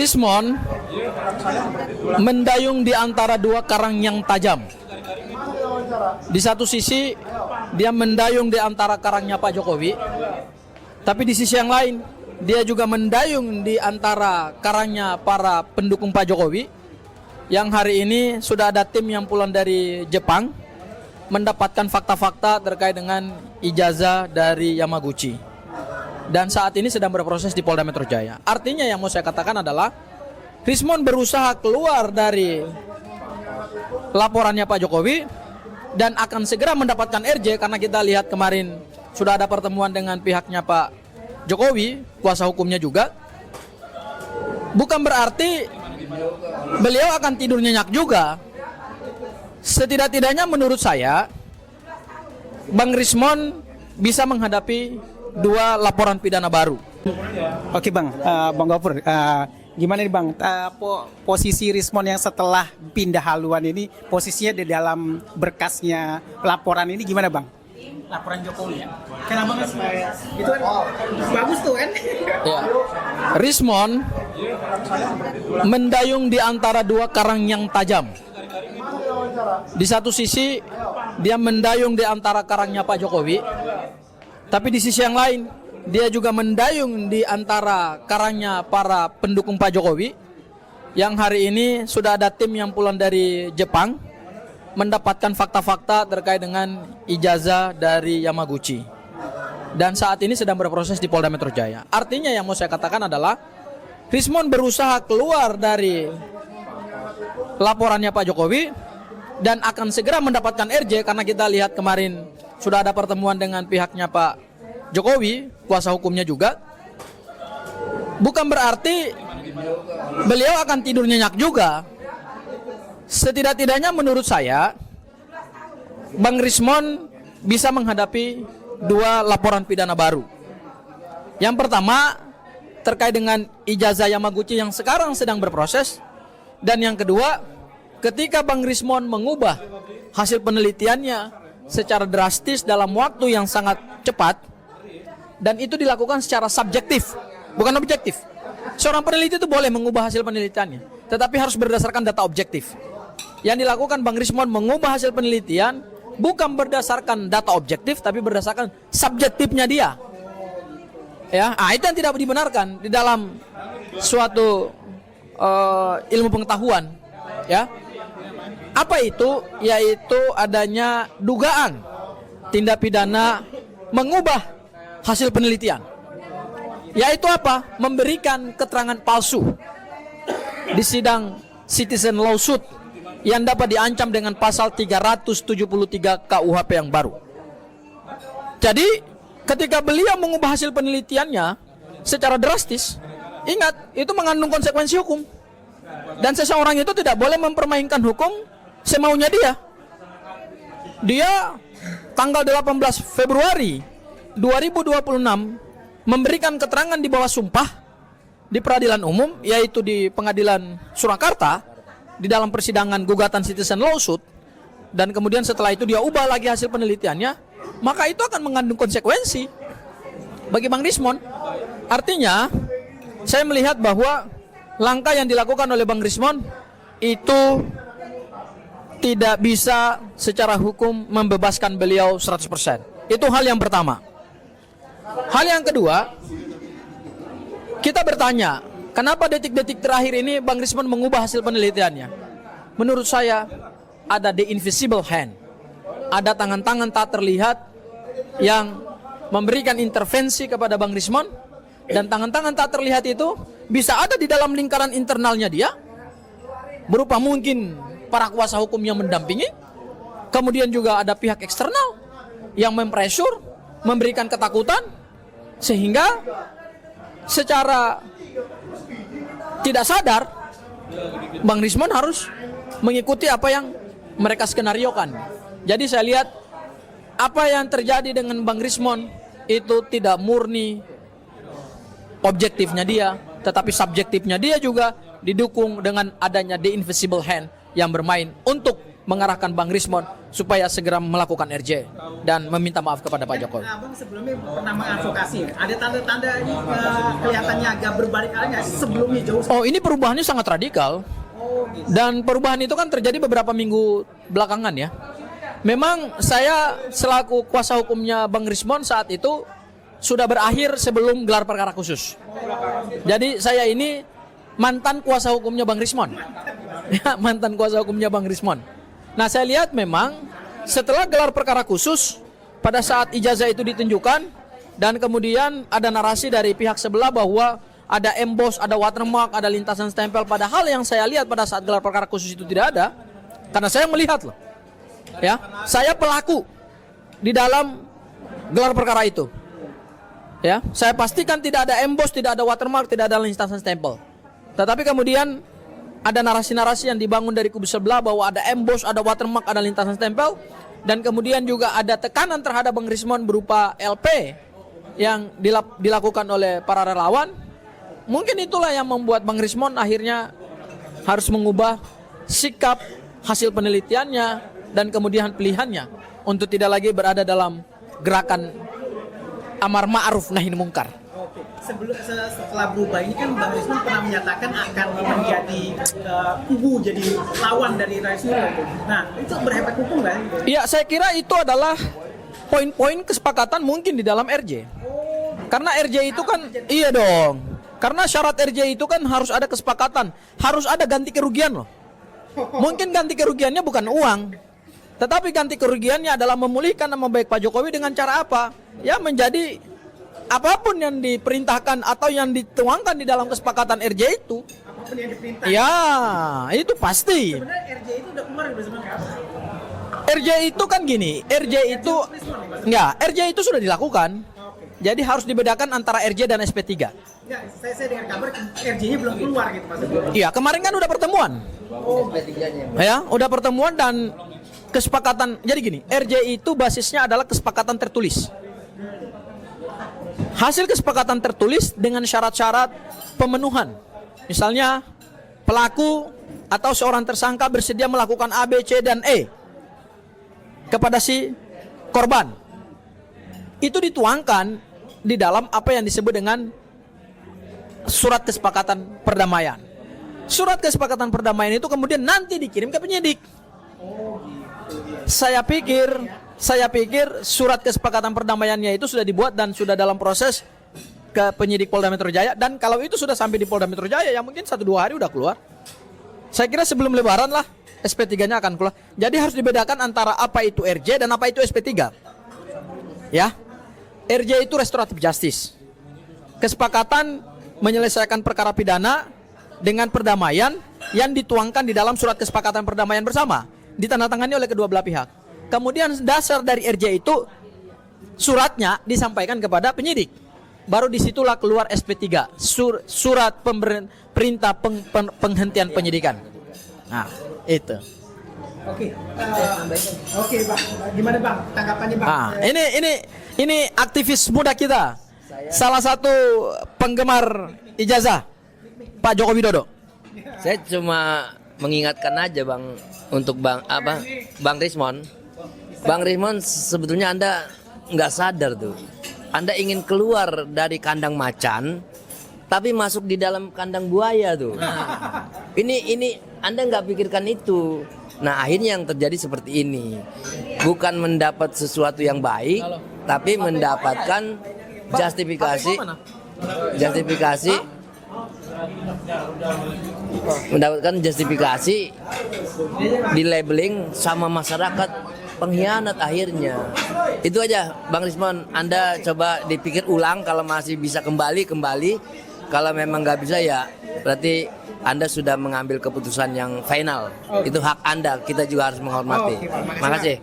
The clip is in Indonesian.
Rismon mendayung di antara dua karang yang tajam. Di satu sisi dia mendayung di antara karangnya Pak Jokowi, tapi di sisi yang lain dia juga mendayung di antara karangnya para pendukung Pak Jokowi, yang hari ini sudah ada tim yang pulang dari Jepang mendapatkan fakta-fakta terkait dengan ijazah dari Yamaguchi, dan saat ini sedang berproses di Polda Metro Jaya. Artinya yang mau saya katakan adalah Rismon berusaha keluar dari laporannya Pak Jokowi dan akan segera mendapatkan RJ, karena kita lihat kemarin sudah ada pertemuan dengan pihaknya Pak Jokowi, kuasa hukumnya juga. Bukan berarti beliau akan tidur nyenyak juga. Setidak-tidaknya menurut saya Bang Rismon bisa menghadapi dua laporan pidana baru. Oke Bang, Bang Gofur, gimana nih Bang, posisi Rismon yang setelah pindah haluan ini, posisinya di dalam berkasnya laporan ini gimana Bang? Laporan Jokowi ya? Kenapa Mas? Itu kan bagus tuh kan? Ya. Rismon mendayung di antara dua karang yang tajam. Di satu sisi dia mendayung di antara karangnya Pak Jokowi, tapi di sisi yang lain dia juga mendayung di antara karangnya para pendukung Pak Jokowi, yang hari ini sudah ada tim yang pulang dari Jepang mendapatkan fakta-fakta terkait dengan ijazah dari Yamaguchi, dan saat ini sedang berproses di Polda Metro Jaya. Artinya yang mau saya katakan adalah Rismon berusaha keluar dari laporannya Pak Jokowi dan akan segera mendapatkan RJ, karena kita lihat kemarin sudah ada pertemuan dengan pihaknya Pak Jokowi, kuasa hukumnya juga. Bukan berarti beliau akan tidur nyenyak juga. Setidak-tidaknya menurut saya Bang Rismon bisa menghadapi dua laporan pidana baru. Yang pertama terkait dengan ijazah Yamaguchi yang sekarang sedang berproses, dan yang kedua ketika Bang Rismon mengubah hasil penelitiannya secara drastis dalam waktu yang sangat cepat, dan itu dilakukan secara subjektif, bukan objektif. Seorang peneliti itu boleh mengubah hasil penelitiannya, tetapi harus berdasarkan data objektif. Yang dilakukan Bang Rismon mengubah hasil penelitian bukan berdasarkan data objektif, tapi berdasarkan subjektifnya dia. Ya, itu yang tidak dibenarkan di dalam suatu ilmu pengetahuan. Ya, apa itu? Yaitu adanya dugaan tindak pidana mengubah hasil penelitian. Yaitu apa? Memberikan keterangan palsu di sidang citizen lawsuit yang dapat diancam dengan pasal 373 KUHP yang baru. Jadi ketika beliau mengubah hasil penelitiannya secara drastis, ingat itu mengandung konsekuensi hukum, dan seseorang itu tidak boleh mempermainkan hukum semaunya dia. Dia tanggal 18 Februari 2026 memberikan keterangan di bawah sumpah di peradilan umum, yaitu di Pengadilan Surakarta, di dalam persidangan gugatan citizen lawsuit, dan kemudian setelah itu dia ubah lagi hasil penelitiannya, maka itu akan mengandung konsekuensi bagi Bang Rismon. Artinya saya melihat bahwa langkah yang dilakukan oleh Bang Rismon itu tidak bisa secara hukum membebaskan beliau 100%. Itu hal yang pertama. Hal yang kedua, kita bertanya, kenapa detik-detik terakhir ini Bang Rismon mengubah hasil penelitiannya? Menurut saya ada the invisible hand, ada tangan-tangan tak terlihat yang memberikan intervensi kepada Bang Rismon, dan tangan-tangan tak terlihat itu bisa ada di dalam lingkaran internalnya dia, berupa mungkin para kuasa hukum yang mendampingi, kemudian juga ada pihak eksternal yang mempressure, memberikan ketakutan, sehingga secara tidak sadar Bang Rismon harus mengikuti apa yang mereka skenariokan. Jadi saya lihat apa yang terjadi dengan Bang Rismon itu tidak murni objektifnya dia, tetapi subjektifnya dia juga didukung dengan adanya the invisible hand yang bermain untuk mengarahkan Bang Rismon supaya segera melakukan RJ dan meminta maaf kepada Pak Jokowi. Abang sebelumnya pernah mengadvokasi, ada tanda-tanda ini kelihatannya agak berbalik arah nggak sih sebelumnya jauh? Oh, ini perubahannya sangat radikal. Dan perubahan itu kan terjadi beberapa minggu belakangan ya. Memang saya selaku kuasa hukumnya Bang Rismon saat itu sudah berakhir sebelum gelar perkara khusus. Jadi saya ini mantan kuasa hukumnya Bang Rismon. Ya, mantan kuasa hukumnya Bang Rismon. Nah, saya lihat memang setelah gelar perkara khusus pada saat ijazah itu ditunjukkan dan kemudian ada narasi dari pihak sebelah bahwa ada emboss, ada watermark, ada lintasan stempel, padahal yang saya lihat pada saat gelar perkara khusus itu tidak ada. Karena saya melihat loh. Ya, saya pelaku di dalam gelar perkara itu. Ya, saya pastikan tidak ada emboss, tidak ada watermark, tidak ada lintasan stempel. Tetapi kemudian ada narasi-narasi yang dibangun dari kubu sebelah bahwa ada emboss, ada watermark, ada lintasan stempel, dan kemudian juga ada tekanan terhadap Bang Rismon berupa LP yang dilakukan oleh para relawan. Mungkin itulah yang membuat Bang Rismon akhirnya harus mengubah sikap hasil penelitiannya dan kemudian pilihannya untuk tidak lagi berada dalam gerakan amar ma'ruf nahi mungkar. Setelah berubah ini kan Bang Rismon pernah menyatakan akan menjadi kubu, jadi lawan dari Rais Nurul. Nah, itu berefek hukum nggak? Iya, saya kira itu adalah poin-poin kesepakatan mungkin di dalam RJ. Karena RJ itu kan, iya dong. Karena syarat RJ itu kan harus ada kesepakatan, harus ada ganti kerugian loh. Mungkin ganti kerugiannya bukan uang, tetapi ganti kerugiannya adalah memulihkan nama baik Pak Jokowi dengan cara apa? Ya, menjadi apapun yang diperintahkan atau yang dituangkan di dalam kesepakatan RJ itu. Apapun yang diperintah. Ya, itu pasti. Sebenarnya RJ itu udah keluar dari sebenarnya. RJ itu kan gini, RJ itu enggak, RJ itu sudah dilakukan. Jadi harus dibedakan antara RJ dan SP3. Enggak, saya dengar kabar RJ-nya belum keluar gitu maksudnya. Iya, kemarin kan udah pertemuan. Ya, udah pertemuan dan kesepakatan. Jadi gini, RJ itu basisnya adalah kesepakatan tertulis. Hasil kesepakatan tertulis dengan syarat-syarat pemenuhan. Misalnya, pelaku atau seorang tersangka bersedia melakukan A, B, C, dan E kepada si korban. Itu dituangkan di dalam apa yang disebut dengan surat kesepakatan perdamaian. Surat kesepakatan perdamaian itu kemudian nanti dikirim ke penyidik. Saya pikir surat kesepakatan perdamaiannya itu sudah dibuat dan sudah dalam proses ke penyidik Polda Metro Jaya, dan kalau itu sudah sampai di Polda Metro Jaya ya mungkin 1-2 hari udah keluar. Saya kira sebelum lebaran lah SP3-nya akan keluar. Jadi harus dibedakan antara apa itu RJ dan apa itu SP3. Ya. RJ itu restoratif justice. Kesepakatan menyelesaikan perkara pidana dengan perdamaian yang dituangkan di dalam surat kesepakatan perdamaian bersama, ditandatangani oleh kedua belah pihak. Kemudian dasar dari RJ itu suratnya disampaikan kepada penyidik. Baru disitulah keluar SP3, surat perintah penghentian penyidikan. Nah, itu. Oke, Bang. Gimana Bang tanggapannya Bang? Nah, ini aktivis muda kita. Salah satu penggemar ijazah Pak Joko Widodo. Saya cuma mengingatkan aja Bang untuk Bang Rismon. Bang Rismon, sebetulnya Anda nggak sadar tuh. Anda ingin keluar dari kandang macan, tapi masuk di dalam kandang buaya tuh. Ini Anda nggak pikirkan itu. Nah, akhirnya yang terjadi seperti ini. Bukan mendapat sesuatu yang baik, tapi mendapatkan justifikasi di labeling sama masyarakat pengkhianat akhirnya. Itu aja Bang Rismon, Anda coba dipikir ulang, kalau masih bisa kembali. Kalau memang nggak bisa ya berarti Anda sudah mengambil keputusan yang final. Itu hak Anda, kita juga harus menghormati. Makasih.